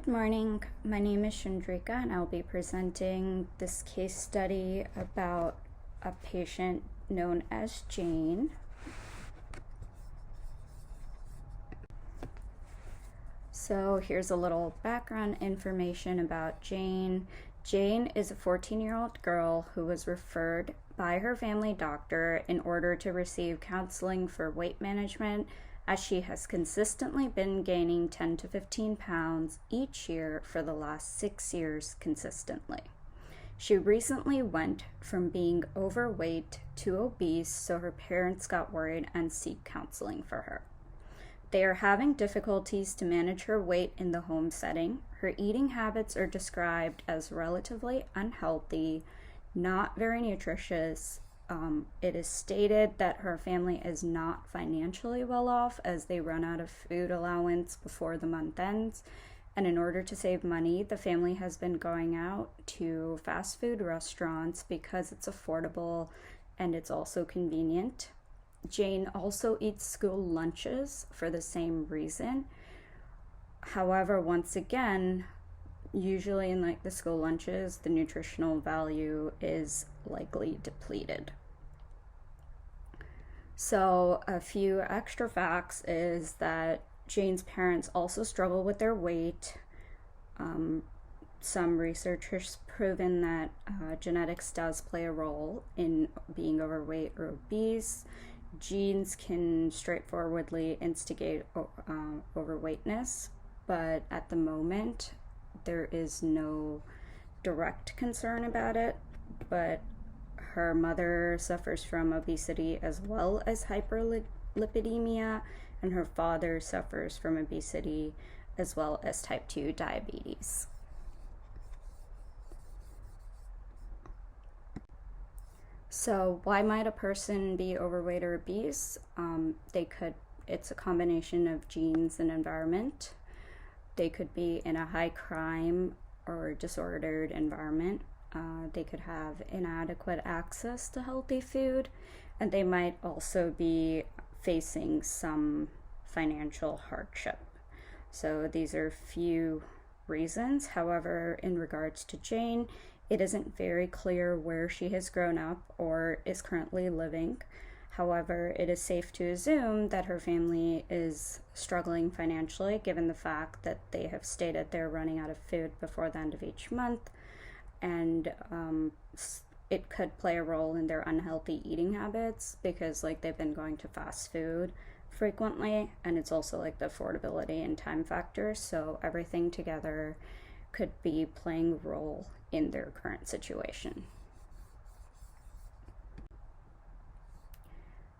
Good morning. My name is Chandrika, and I'll be presenting this case study about a patient known as Jane. So here's a little background information about Jane. Jane is a 14-year-old girl who was referred by her family doctor in order to receive counseling for weight management, as she has consistently been gaining 10 to 15 pounds each year for the last 6 years consistently. She recently went from being overweight to obese, so her parents got worried and seek counseling for her. They are having difficulties to manage her weight in the home setting. Her eating habits are described as relatively unhealthy, not very nutritious. It is stated that her family is not financially well off, as they run out of food allowance before the month ends. And in order to save money, the family has been going out to fast food restaurants because it's affordable and it's also convenient. Jane also eats school lunches for the same reason. However, once again, usually in the school lunches, the nutritional value is likely depleted. So a few extra facts is that Jane's parents also struggle with their weight. Some research has proven that genetics does play a role in being overweight or obese. Genes can straightforwardly instigate overweightness, but at the moment there is no direct concern about it. But her mother suffers from obesity as well as hyperlipidemia, and her father suffers from obesity as well as type 2 diabetes. So why might a person be overweight or obese? It's a combination of genes and environment. They could be in a high crime or disordered environment. They could have inadequate access to healthy food, and they might also be facing some financial hardship. So these are few reasons. However, in regards to Jane, it isn't very clear where she has grown up or is currently living. However, it is safe to assume that her family is struggling financially, given the fact that they have stated they're running out of food before the end of each month, and it could play a role in their unhealthy eating habits because they've been going to fast food frequently, and it's also the affordability and time factor. So everything together could be playing a role in their current situation.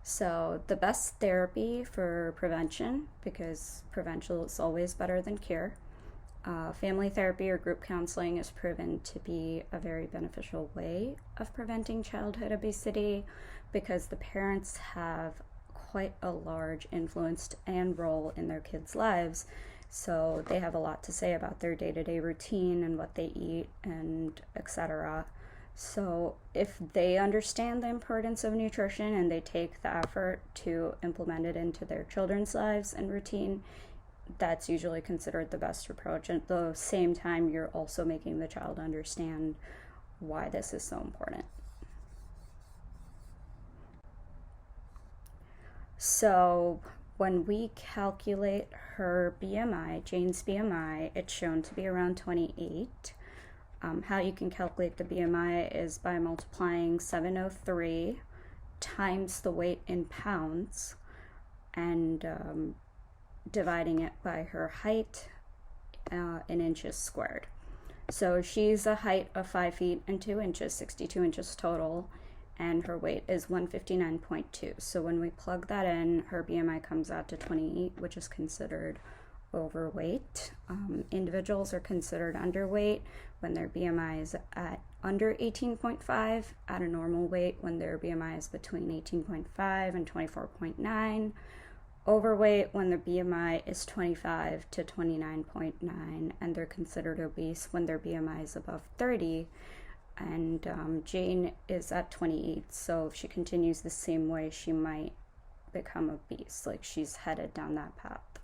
So the best therapy for prevention, because prevention is always better than cure, family therapy or group counseling is proven to be a very beneficial way of preventing childhood obesity, because the parents have quite a large influence and role in their kids' lives. So they have a lot to say about their day-to-day routine and what they eat and etc. So if they understand the importance of nutrition and they take the effort to implement it into their children's lives and routine, that's usually considered the best approach. And at the same time, you're also making the child understand why this is so important. So when we calculate her BMI, Jane's BMI, it's shown to be around 28. How you can calculate the BMI is by multiplying 703 times the weight in pounds and dividing it by her height in inches squared. So she's a height of 5 feet and 2 inches, 62 inches total, and her weight is 159.2. So when we plug that in, her BMI comes out to 28, which is considered overweight. Individuals are considered underweight when their BMI is at under 18.5, at a normal weight when their BMI is between 18.5 and 24.9. Overweight when their BMI is 25 to 29.9, and they're considered obese when their BMI is above 30. And Jane is at 28, so if she continues the same way, she might become obese. She's headed down that path.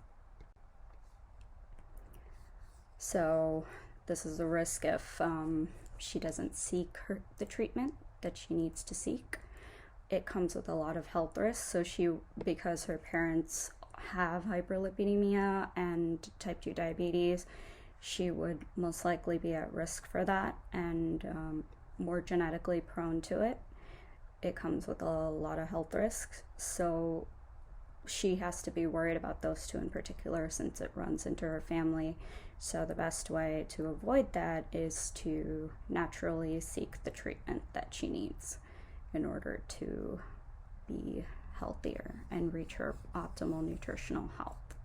So this is a risk if she doesn't seek the treatment that she needs to seek. It comes with a lot of health risks. So because her parents have hyperlipidemia and type 2 diabetes, she would most likely be at risk for that and more genetically prone to it. It comes with a lot of health risks. So she has to be worried about those two in particular since it runs into her family. So the best way to avoid that is to naturally seek the treatment that she needs in order to be healthier and reach her optimal nutritional health.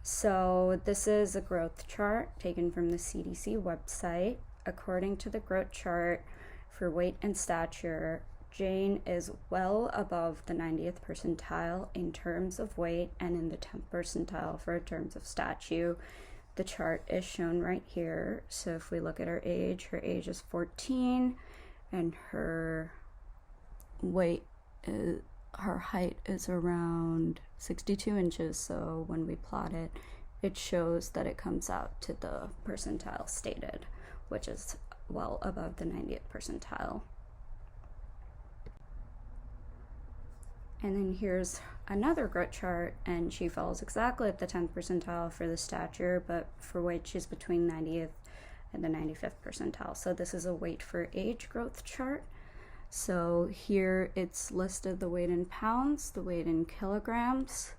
So this is a growth chart taken from the CDC website. According to the growth chart, for weight and stature, Jane is well above the 90th percentile in terms of weight and in the 10th percentile for terms of stature. The chart is shown right here. So if we look at her age is 14 and her weight her height is around 62 inches. So when we plot it, it shows that it comes out to the percentile stated, which is well above the 90th percentile. And then here's another growth chart, and she falls exactly at the 10th percentile for the stature, but for weight, she's between 90th and the 95th percentile. So this is a weight for age growth chart. So here it's listed the weight in pounds, the weight in kilograms,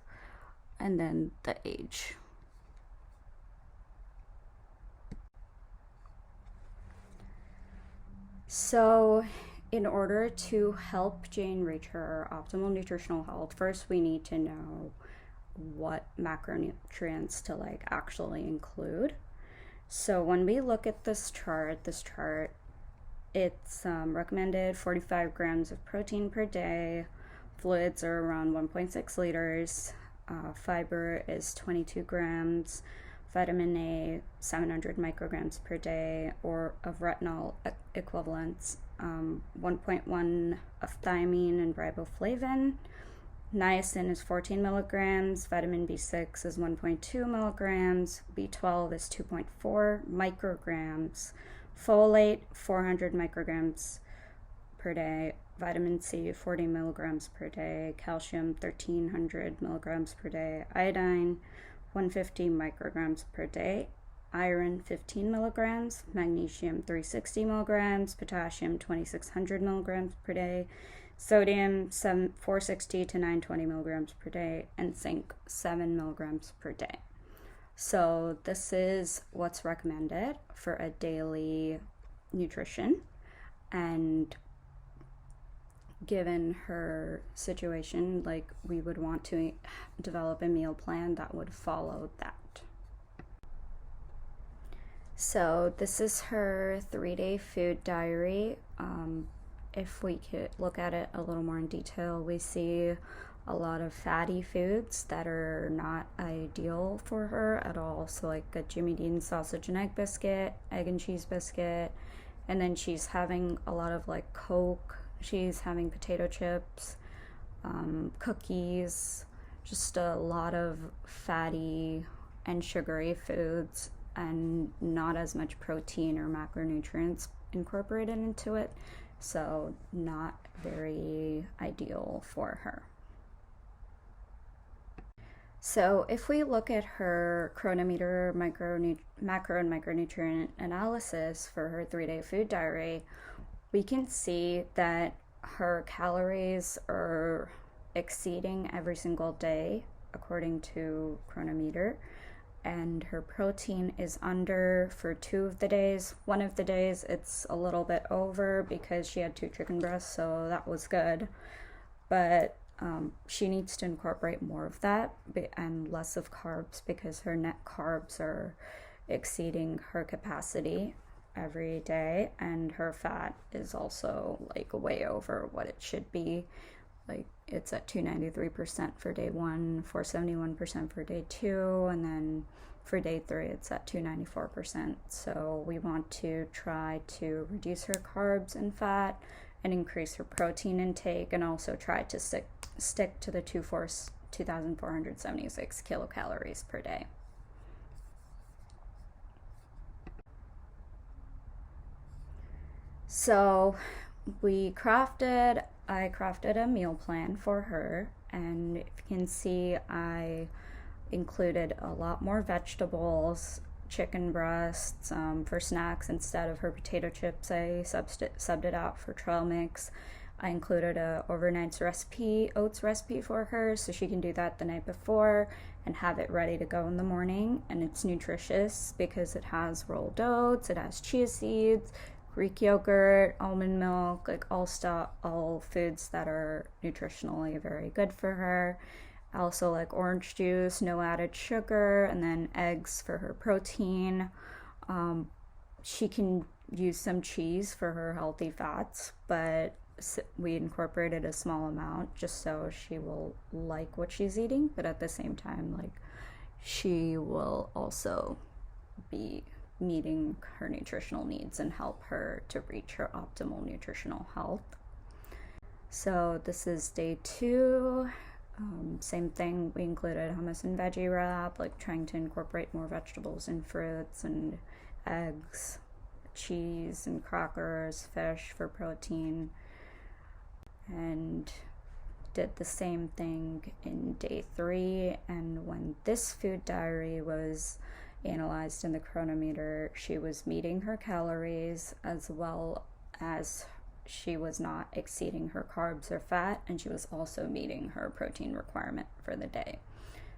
and then the age. So in order to help Jane reach her optimal nutritional health, first we need to know what macronutrients to actually include. So when we look at this chart, it's recommended 45 grams of protein per day. Fluids are around 1.6 liters. Fiber is 22 grams. Vitamin A, 700 micrograms per day, or of retinol equivalents, 1.1 of thiamine and riboflavin. Niacin is 14 milligrams. Vitamin B6 is 1.2 milligrams. B12 is 2.4 micrograms. Folate, 400 micrograms per day. Vitamin C, 40 milligrams per day. Calcium, 1300 milligrams per day. Iodine, 150 micrograms per day. Iron, 15 milligrams. Magnesium, 360 milligrams. Potassium, 2600 milligrams per day. Sodium, 460 to 920 milligrams per day. And zinc, 7 milligrams per day. So this is what's recommended for a daily nutrition, and given her situation, we would want to develop a meal plan that would follow that. So this is her 3-day food diary. If we could look at it a little more in detail, we see a lot of fatty foods that are not ideal for her at all. So a Jimmy Dean sausage and egg biscuit, egg and cheese biscuit, and then she's having a lot of Coke. She's having potato chips, cookies, just a lot of fatty and sugary foods, and not as much protein or macronutrients incorporated into it. So not very ideal for her. So if we look at her Cronometer macro and micronutrient analysis for her 3-day food diary, we can see that her calories are exceeding every single day according to Cronometer, and her protein is under for 2 of the days. 1 of the days it's a little bit over because she had 2 chicken breasts, so that was good, but she needs to incorporate more of that and less of carbs because her net carbs are exceeding her capacity every day, and her fat is also way over what it should be. It's at 293% for day 1, 471% for day 2, and then for day 3 it's at 294%. So we want to try to reduce her carbs and fat and increase her protein intake, and also try to stick to the 2,476 kilocalories per day. So I crafted a meal plan for her, and if you can see, I included a lot more vegetables, chicken breasts for snacks. Instead of her potato chips, I subbed it out for trail mix. I included a overnight oats recipe for her, so she can do that the night before and have it ready to go in the morning. And it's nutritious because it has rolled oats, it has chia seeds, Greek yogurt, almond milk, like all foods that are nutritionally very good for her. I also like orange juice, no added sugar, and then eggs for her protein. She can use some cheese for her healthy fats, but we incorporated a small amount just so she will like what she's eating, but at the same time, like, she will also be meeting her nutritional needs and help her to reach her optimal nutritional health. So this is day 2. Same thing, we included hummus and veggie wrap, like trying to incorporate more vegetables and fruits and eggs, cheese and crackers, fish for protein, and did the same thing in day 3. And when this food diary was analyzed in the Cronometer, she was meeting her calories, as well as she was not exceeding her carbs or fat, and she was also meeting her protein requirement for the day.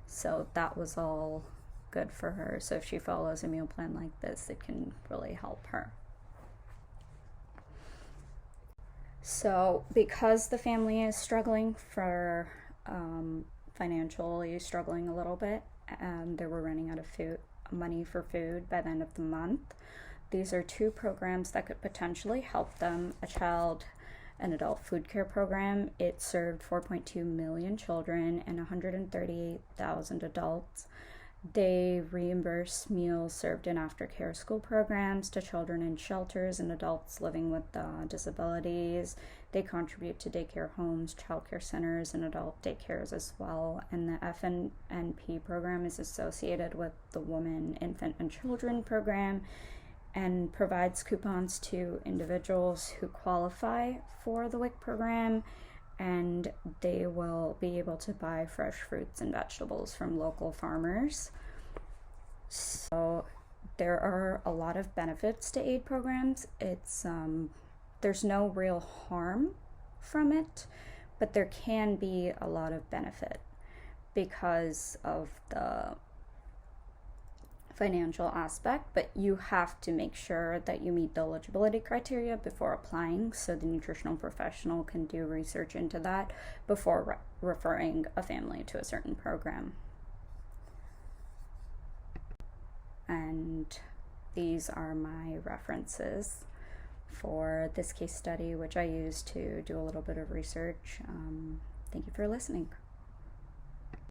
So that was all good for her. So if she follows a meal plan like this, it can really help her. So because the family is struggling financially struggling a little bit, and they were running out of money for food by the end of the month, these are 2 programs that could potentially help them. A child and adult food care program. It served 4.2 million children and 138,000 adults. They reimburse meals served in aftercare school programs to children in shelters and adults living with disabilities. They contribute to daycare homes, childcare centers, and adult daycares as well. And the FNP program is associated with the Women, Infant, and Children program and provides coupons to individuals who qualify for the WIC program, and they will be able to buy fresh fruits and vegetables from local farmers. So there are a lot of benefits to aid programs. There's no real harm from it, but there can be a lot of benefit because of the financial aspect, but you have to make sure that you meet the eligibility criteria before applying, so the nutritional professional can do research into that before referring a family to a certain program. And these are my references for this case study, which I used to do a little bit of research. Thank you for listening.